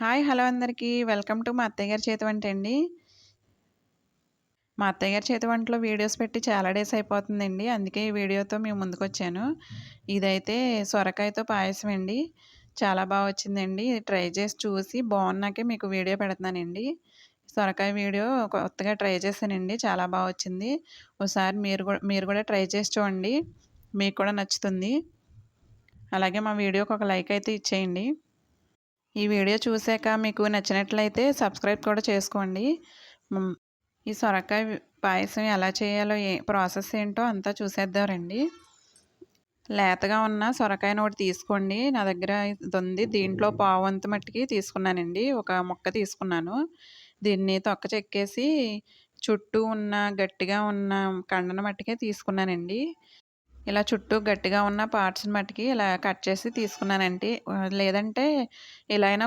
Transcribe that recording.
Hi! Hello అందరికీ. Welcome to మా అత్తయ్య గారి చేతి వంట అండి. మా అత్తయ్య గారి చేతి వంటలో వీడియోస్ పెట్టి చాలా డేస్ అయిపోతుందండి. అందుకే ఈ వీడియోతో మీ ముందుకొచ్చాను. ఇదైతే సొరకాయతో పాయసం అండి. చాలా వచ్చిందండి. ట్రై చేసి చూసి బాగున్నాకే మీకు వీడియో పెడుతున్నానండి. సొరకాయ వీడియో కొత్తగా ట్రై చేశానండి. చాలా వచ్చింది. ఒకసారి మీరు కూడా ట్రై చేసి చూడండి. మీకు కూడా నచ్చుతుంది. అలాగే మా వీడియోకి ఒక లైక్ అయితే ఇచ్చేయండి. ఈ వీడియో చూసాక మీకు నచ్చినట్లయితే సబ్స్క్రైబ్ కూడా చేసుకోండి. హ్మ్. ఈ సొరకాయ పాయసం ఎలా చేయాలో ప్రాసెస్ ఏంటో అంతా చూసేద్దాం రండి. లేతగా ఉన్న సొరకాయని ఒకటి తీసుకోండి. నా దగ్గర ఇదుంది. దీంట్లో పావంతు మట్టికి తీసుకున్నానండి. ఒక ముక్క తీసుకున్నాను. దీన్ని తొక్క చెక్కేసి చుట్టూ ఉన్న గట్టిగా ఉన్న కండను మట్టికే తీసుకున్నానండి. ఇలా చుట్టూ గట్టిగా ఉన్న పార్ట్స్‌ని మట్టికి ఇలా కట్ చేసి తీసుకున్నానండి. లేదంటే ఇలా అయినా